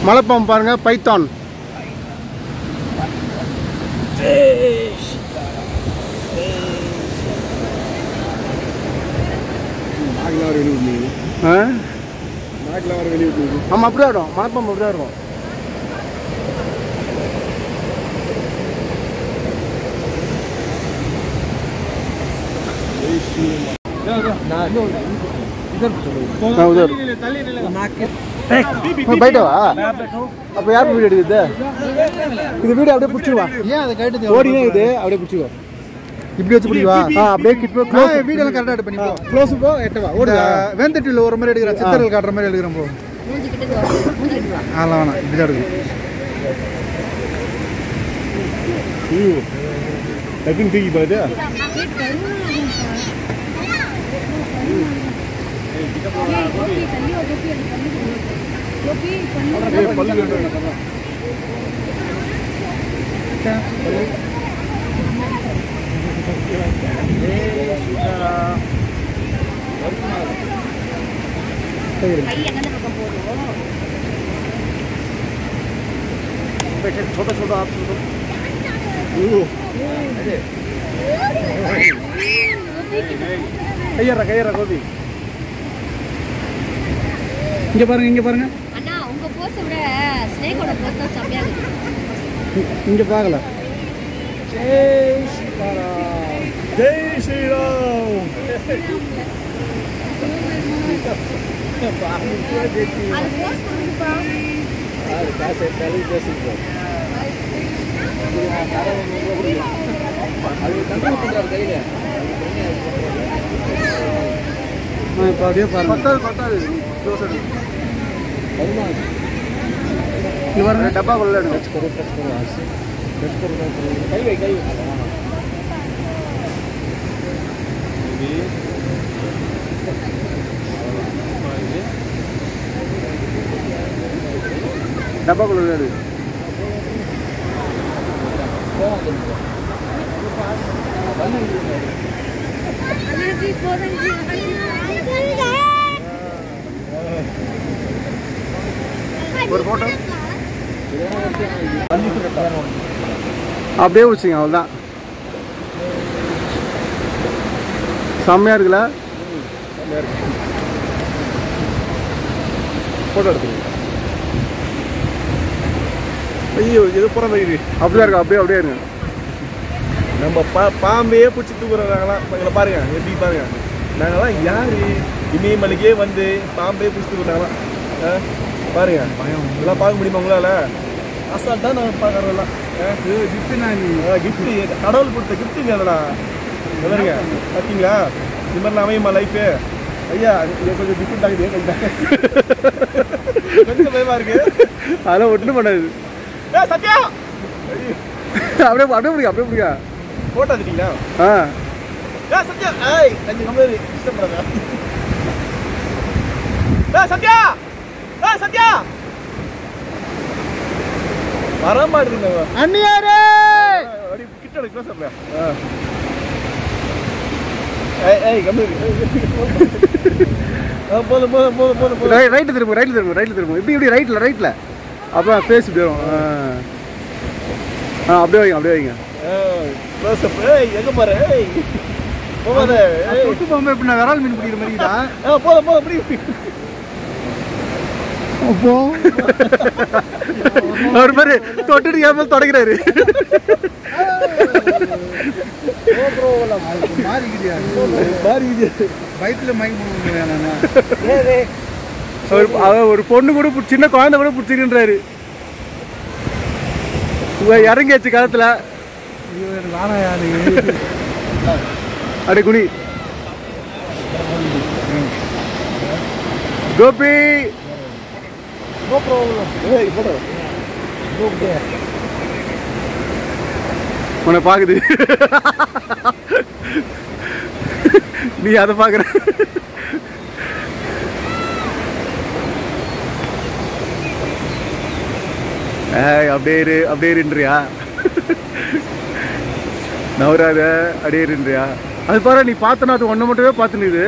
மலைப்பாம்பு பாருங்க, பைத்தான். ஆமாம், அப்படியே ஆடும். மலைப்பாம்பு அப்படியே இருக்கும். பைட்டவா? அப்போ யார் வீடியோ எடுக்குது? இது வீடியோ அப்படியே பிடிச்சிருவா. ஏன் அதை கேட்டு ஓடினே இது அப்படியே பிடிச்சிக்கோ. இப்படி வச்சு பிடிவா. அப்படியே கிட்ட க்ளோஸ் வீடியோலாம் கரெக்டாக எடுத்து பண்ணி க்ளோஸ் போ. எட்டவா ஓடுதா? வேந்தட்டில் ஒரு மாதிரி எடுக்கிறேன், சித்தர்கள் காட்டுற மாதிரி எடுக்கிறேன் போ. அதெல்லாம் வேணாம், இப்படிதான் எடுக்கும். டக்குன்னு தூக்கி பாரு. छोटा छोटा आप கையற கோபி. இங்க பாருங்க, இங்க பாருங்க. அண்ணா உங்க போஸ் விட ஸ்னேக்கோட போஸ் தான் செமையா இருக்கு. இங்க பார்க்கல. ஜெய் ஸ்ரீராம், ஜெய் ஸ்ரீராம். அது போஸ் பண்ணுப்பா. அது காசை தள்ளி பேசிட்டு. அது கண்ட்ரோல் பண்றாரு கையில. இப்போ அப்படியே பாருங்க. பத்தாது இது பாருங்க, டப்பா கொள்ள கை வை கை டப்பா கொள்ள ஒரு போட்டோ அப்படியே வச்சுங்க. அவ்வளோதான். செம்மையா இருக்குல்ல? போட்டோ எடுத்துங்க. ஐயோ, இது புற மாதிரி அப்படியே இருக்கு. அப்படியே அப்படியே இருங்க. நம்ம பாம்பையே பிடிச்சி தூக்குறாங்களாம். எங்களை பாருங்க, எப்படி பாருங்க. நாங்களாம் யாரு இமயமலைக்கே வந்து பாம்பையே பிடிச்சி தூக்குறாங்களாம். பாருங்க, இதெல்லாம் பார்க்க முடியுமா உங்களால? அசால்ட்டா நாங்கள் பார்க்கறதெல்லாம் கிஃப்ட்டு, கடவுள் கொடுத்த கிஃப்ட்டுங்க அதெல்லாம். பாருங்க, பார்த்தீங்களா? இது மாதிரிலாம் அமையுமா லைஃபு? ஐயா, இது கொஞ்சம் டிஃப்ரெண்ட் ஆகுது. கொஞ்சம் பயமா இருக்கு. அதெல்லாம் ஒன்றும் பண்ணாது. சத்யா அப்படியே அப்படியே பிடிக்க, அப்படியே பிடிக்க. போட்டோ எடுத்துட்டீங்களா? சத்யா, ஏய் கொஞ்சம் கம்பெனி இஷ்டப்படுறாங்க. சத்யா, சத்யா வர மாட்டேங்க. அண்ணியாரே அப்படி கிட்ட எடுக்க சாப்பிட. ஏய் கம்பெனி போதும் போதும் போதும் போதும். ரைட்டு திரும்ப, ரைட்டில் திரும்ப, ரைட்டில் திரும்ப. இப்படி இப்படி ரைட்டில் ரைட்டில். அப்புறம் ஃபேஸ் இப்படி வரும். அப்படியே வைங்க, அப்படியே வைங்க. எங்கே பாரு போகாத. தொட்டு போகும்போது எப்படி நான் விரால் மீன் பிடிக்கிற மாதிரி தான். போதும் போதும் அப்படி. அப்போ ஒரு மாதிரி தொட்டுட்டு ஏமா தொடங்கிறாரு. ஒரு பொண்ணு கூட சின்ன குழந்தை கூட பிடிச்சிருக்கின்றாரு. இறங்கியாச்சு காலத்துல. அடே குனி கோபி. உன்னை பாக்குது, நீ அதை பாக்குற. அப்படியே இரு, அப்படியே இருன்றியா? நவராத, அப்படியே இருன்றியா? அது பாரு, நீ பார்த்தனா அது ஒண்ணு மட்டுமே பார்த்துனுது.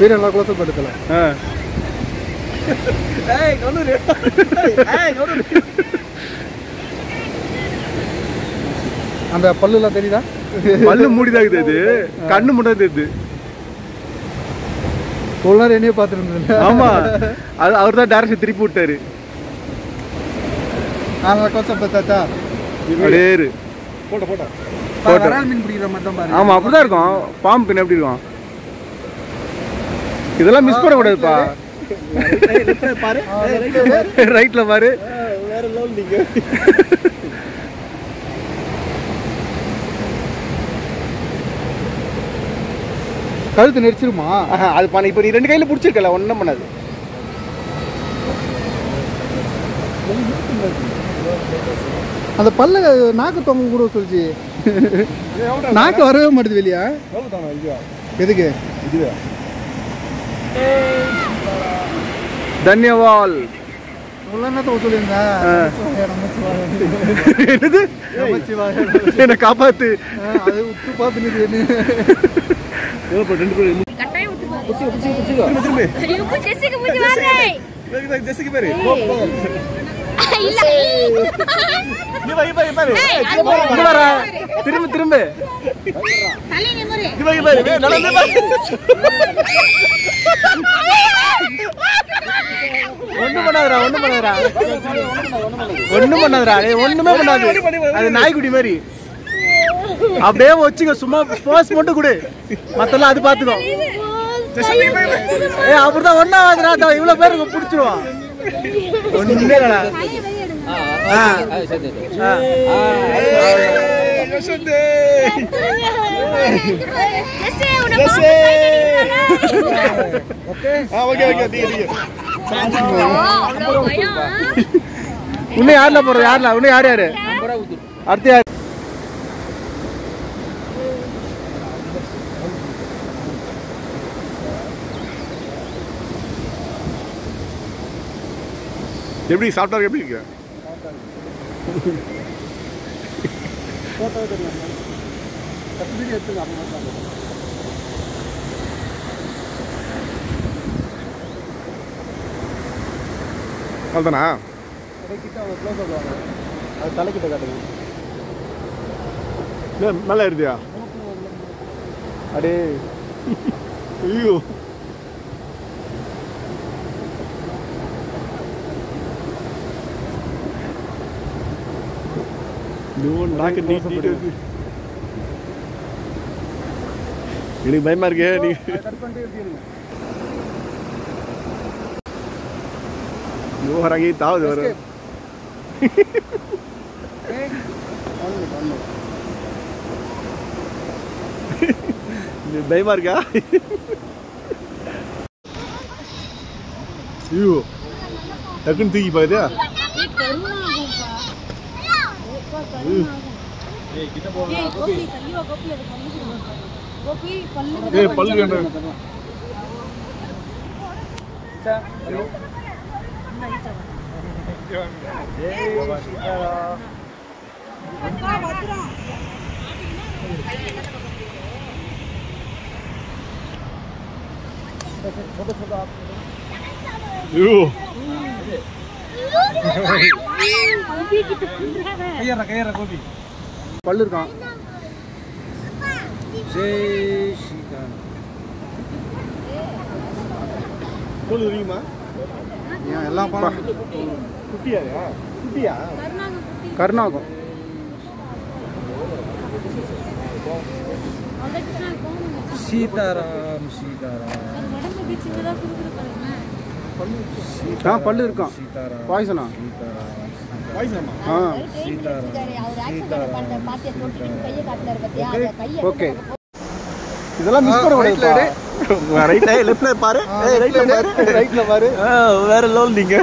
வீடு நல்லா க்ளோஸ் அப் எடுக்கல. அந்த பல்லுலாம் தெரியுதா? பல்லு மூடிதான் இருக்குது, அது கண்ணு மட்டும் தெரியுது. தொழிலாளர் என்னையே பார்த்துருந்தது. ஆமா, அது அவர் தான் டேரக்ஷன் திருப்பி விட்டாரு. நாங்கள் க்ளோஸ் அப் பார்த்தாச்சா? அப்படியே வரால் மீன் பிடிக்கிற மாதிரி தான் பாரு. ஆமா, அப்படிதான் இருக்கும். பாம்பு பின் எப்படி இருக்கும்? இதெல்லாம் மிஸ் பண்ணக்கூடாதுப்பா. ரைட்ல பாரு. வேற லெவல் நீங்க. கழுத்து நெரிச்சிருமா? அது பண்ண இப்போ நீ 2 கையில பிடிச்சிருக்கல, ஒன்றும் பண்ணாது. அந்த பல்ல நாக்கு தொங்க கூட சொல்லிச்சு. நாக்கு வரவே மாட்டேது வெளியா. எதுக்கு? தன்யவால் என்ன காப்பாத்து. அது உத்து பார்த்து திரும்ப திரும்ப ஒண்ணும் பண்ணாதடா, ஒண்ணும் பண்ணாதடா, ஒண்ணும் பண்ணாதடா, ஒண்ணுமே பண்ணாது. அது நாய்க்குட்டி மாதிரி அப்படியே வச்சுக்க. சும்மா போஸ் மட்டும் கொடு, மத்தெல்லாம் அது பாத்துக்கோ. அப்படிதான் ஒன்னா வாங்குறா. இவ்வளவு பேருக்கு பிடிச்சிருவான். ஒண்ணுமே இல்லடா. இன்னும் யாருல போற? யாருல இன்னும் யார் யாரு அடுத்து? யாரு எப்படி சாப்பிட்டா? எப்படி இருக்கு? அவ்வளோதானா? அது தலைக்கிட்ட காட்டுங்க. நல்லா இருந்தியா? அடே ஐயோ, எனக்கு பயமா இருக்கு. நீ வராங்க, தாவது வர பயமா இருக்கா? ஐயோ, டக்குன்னு தூக்கி பாக்குதா? பல்லு பல்லு இருக்கான். எல்லாம் குட்டியா? குட்டியா? கருணாகம். சீதாராம் பல்லு இருக்கான். பாய்சனா? ஓகே, இதெல்லாம் மிஸ் பண்ணக்கூடாது. ரைட்ல லெஃப்ட்ல பாரு, ரைட்ல பாரு, ரைட்ல பாரு. வேற லெவல் நீங்க.